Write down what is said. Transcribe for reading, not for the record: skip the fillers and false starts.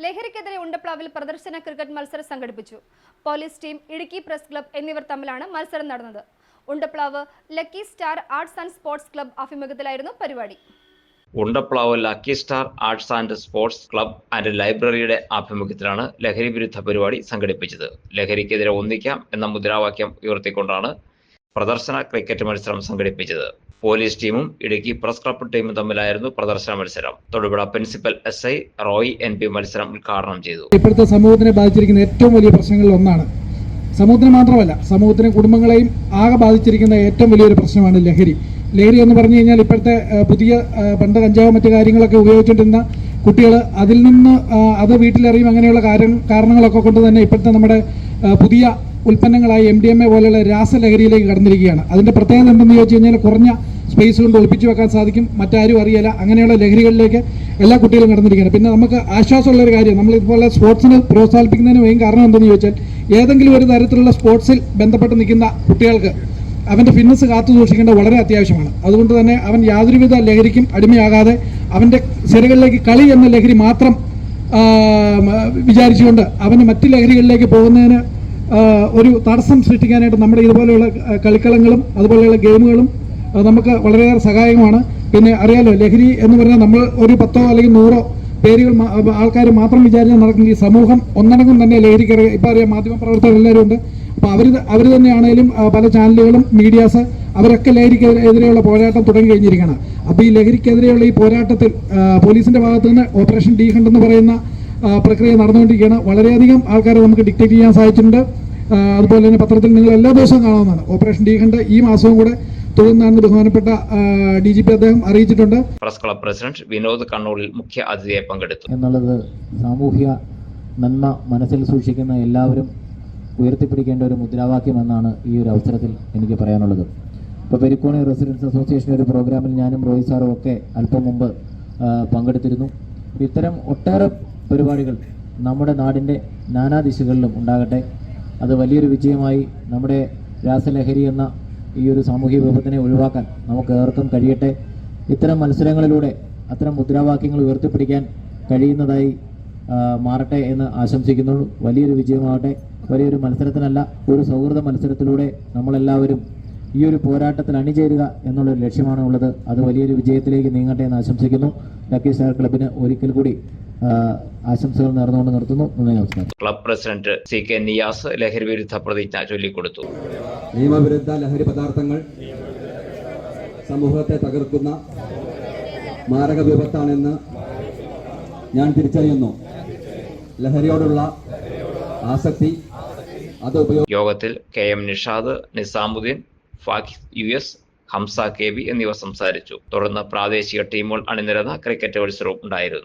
ലഹരിക്കെതിരെ ഉണ്ടപ്ലാവിൽ പ്രദർശന ക്രിക്കറ്റ് മത്സരം സംഘടിപ്പിച്ചു. Police team, Idukki press club എന്നിവർ തമ്മിലാണ് മത്സരം നടന്നത്. Undaplavu lucky star arts and sports club ആഭിമുഖ്യത്തിലായിരുന്നു പരിപാടി. Undaplavu lucky star arts and sports club and ലൈബ്രറിയുടെ ആഭിമുഖ്യത്തിലാണ് ലഹരി വിരുദ്ധ പരിപാടി സംഘടിപ്പിച്ചത്. ലഹരിക്കെതിരെ ഒന്നിക്കാം എന്ന മുദ്രാവാക്യം ഉയർത്തിക്കൊണ്ടാണ് പ്രദർശന ക്രിക്കറ്റ് മത്സരം സംഘടിപ്പിച്ചത്. പോലീസ് ടീമും ഇടുക്കി പ്രസ് ക്ലബ് ടീമും തമ്മിലായിരുന്നു പ്രദർശന മത്സരം. Thodupuzha principal SI Roy NP മത്സരം ഉദ്ഘാടനം ചെയ്തു. ഇപ്പോഴത്തെ സമൂഹത്തിനെ ബാധിച്ചിരിക്കുന്ന ഏറ്റവും വലിയ പ്രശ്നങ്ങളിൽ ഒന്നാണ്. സമൂഹത്തിന് മാത്രമല്ല, സമൂഹത്തിനെ, കുടുംബങ്ങളെയും ആകെ ബാധിച്ചിരിക്കുന്ന ഏറ്റവും വലിയൊരു പ്രശ്നമാണ് ലഹരി. ലഹരി എന്ന് പറഞ്ഞു കഴിഞ്ഞാൽ ഇപ്പോഴത്തെ പുതിയ പണ്ട് കഞ്ചാവ് മറ്റു കാര്യങ്ങളൊക്കെ ഉപയോഗിച്ചുകൊണ്ടിരുന്ന കുട്ടികൾ അതിൽ നിന്ന് അത് വീട്ടിലെറിയും. അങ്ങനെയുള്ള കാരണങ്ങളൊക്കെ കൊണ്ട് തന്നെ ഇപ്പോഴത്തെ നമ്മുടെ പുതിയ ഉൽപ്പന്നങ്ങളായി MDMA പോലെയുള്ള രാസലഹരിയിലേക്ക് കടന്നിരിക്കുകയാണ്. അതിൻ്റെ പ്രത്യേകത എന്തെന്ന് ചോദിച്ചു കഴിഞ്ഞാൽ കുറഞ്ഞ സ്പേസ് കൊണ്ട് ഒളിപ്പിച്ചു വെക്കാൻ സാധിക്കും, മറ്റാരും അറിയില്ല. അങ്ങനെയുള്ള ലഹരികളിലേക്ക് എല്ലാ കുട്ടികളും കടന്നിരിക്കുകയാണ്. പിന്നെ നമുക്ക് ആശ്വാസമുള്ളൊരു കാര്യം, നമ്മളിതുപോലെ സ്പോർട്സിനെ പ്രോത്സാഹിപ്പിക്കുന്നതിന് മെയിൻ കാരണം എന്തെന്ന് ചോദിച്ചാൽ ഏതെങ്കിലും ഒരു തരത്തിലുള്ള സ്പോർട്സിൽ ബന്ധപ്പെട്ട് നിൽക്കുന്ന കുട്ടികൾക്ക് അവൻ്റെ ഫിറ്റ്നസ് കാത്തു സൂക്ഷിക്കേണ്ടത് വളരെ അത്യാവശ്യമാണ്. അതുകൊണ്ട് തന്നെ അവൻ യാതൊരുവിധ ലഹരിക്കും അടിമയാകാതെ അവൻ്റെ സിരകളിലേക്ക് കളി എന്ന ലഹരി മാത്രം വിചാരിച്ചുകൊണ്ട് അവന് മറ്റ് ലഹരികളിലേക്ക് പോകുന്നതിന് ഒരു തടസ്സം സൃഷ്ടിക്കാനായിട്ട് നമ്മുടെ ഇതുപോലെയുള്ള കളിക്കളങ്ങളും അതുപോലെയുള്ള ഗെയിമുകളും നമുക്ക് വളരെയേറെ സഹായകമാണ്. പിന്നെ അറിയാലോ, ലഹരി എന്ന് പറഞ്ഞാൽ നമ്മൾ ഒരു 10 അല്ലെങ്കിൽ 100 പേരുകൾ ആൾക്കാർ മാത്രം വിചാരിച്ചാൽ നടക്കുന്ന ഈ സമൂഹം ഒന്നടങ്കം തന്നെ ലഹരിക്ക് ഇപ്പം അറിയാം, മാധ്യമപ്രവർത്തകർ എല്ലാവരും ഉണ്ട്. അപ്പോൾ അവർ തന്നെയാണേലും പല ചാനലുകളും, മീഡിയാസ്, അവരൊക്കെ ലഹരിക്കെതിരെയുള്ള പോരാട്ടം തുടങ്ങി കഴിഞ്ഞിരിക്കുകയാണ്. അപ്പോൾ ഈ ലഹരിക്കെതിരെയുള്ള ഈ പോരാട്ടത്തിൽ പോലീസിൻ്റെ ഭാഗത്തു നിന്ന് ഓപ്പറേഷൻ ഡി ഹണ്ട് എന്ന് പറയുന്ന പ്രക്രിയ നടന്നുകൊണ്ടിരിക്കുകയാണ്. വളരെയധികം ആൾക്കാരെ നമുക്ക് ഡിറ്റക്ട് ചെയ്യാൻ സാധിച്ചിട്ടുണ്ട്. അതുപോലെ തന്നെ പത്രത്തിൽ നിങ്ങൾ എല്ലാ ദിവസവും കാണാവുന്നതാണ്. ഓപ്പറേഷൻ ഡി ഹണ്ട് ഈ മാസവും കൂടെ തുടർന്നാണെന്ന് ബഹുമാനപ്പെട്ട DGP അദ്ദേഹം അറിയിച്ചിട്ടുണ്ട്. പ്രസ് ക്ലബ് പ്രസിഡന്റ് വിനോദ് കണ്ണൂരിൽ മുഖ്യ അതിഥിയായി പങ്കെടുത്തു. എന്നുള്ളത് സാമൂഹ്യ നന്മ മനസ്സിൽ സൂക്ഷിക്കുന്ന എല്ലാവരും ഉയർത്തിപ്പിടിക്കേണ്ട ഒരു മുദ്രാവാക്യമെന്നാണ് ഈ ഒരു അവസരത്തിൽ എനിക്ക് പറയാനുള്ളത്. ഇപ്പോൾ പെരിക്കോണി റെസിഡൻസ് അസോസിയേഷൻ്റെ ഒരു പ്രോഗ്രാമിൽ ഞാനും റോയ് സാറും ഒക്കെ അല്പം മുമ്പ് പങ്കെടുത്തിരുന്നു. ഇത്തരം ഒട്ടേറെ പരിപാടികൾ നമ്മുടെ നാടിൻ്റെ നാനാദിശകളിലും ഉണ്ടാകട്ടെ. അത് വലിയൊരു വിജയമായി നമ്മുടെ രാസലഹരി എന്ന ഈ ഒരു സാമൂഹിക വിപത്തിനെ ഒഴിവാക്കാൻ നമുക്ക് ഏവർക്കും കഴിയട്ടെ. ഇത്തരം മത്സരങ്ങളിലൂടെ അത്തരം മുദ്രാവാക്യങ്ങൾ ഉയർത്തിപ്പിടിക്കാൻ കഴിയുന്നതായി മാറട്ടെ എന്ന് ആശംസിക്കുന്നു. വലിയൊരു വിജയമാവട്ടെ. വലിയൊരു മത്സരത്തിനല്ല, ഒരു സൗഹൃദ മത്സരത്തിലൂടെ നമ്മളെല്ലാവരും ഈ ഒരു പോരാട്ടത്തിൽ അണിചേരുക എന്നുള്ളൊരു ലക്ഷ്യമാണ് ഉള്ളത്. അത് വലിയൊരു വിജയത്തിലേക്ക് നീങ്ങട്ടെ എന്ന് ആശംസിക്കുന്നു. ലക്കി സ്റ്റാർ ക്ലബിന് ഒരിക്കൽ കൂടി ആശംസകൾ നേർന്നുകൊണ്ട് നിർത്തുന്നു. നമസ്കാരം. ക്ലബ് പ്രസിഡന്റ് CK നിയാസ് ലഹരി വിരുദ്ധ പ്രതിജ്ഞ ചൊല്ലിക്കൊടുത്തു. നിയമവിരുദ്ധ ലഹരി പദാർത്ഥങ്ങൾ സമൂഹത്തെ തകർക്കുന്ന മാരക വിപത്താണെന്ന് ഞാൻ തിരിച്ചറിയുന്നു. ലഹരിയോടുള്ള ആസക്തി അത് യോഗത്തിൽ KM Nishad, Nizamuddin, ഫാഖിസ് US, Hamza KB എന്നിവർ സംസാരിച്ചു. തുടർന്ന് പ്രാദേശിക ടീമുകൾ അണിനിരന്ന ക്രിക്കറ്റ് മത്സരവും ഉണ്ടായിരുന്നു.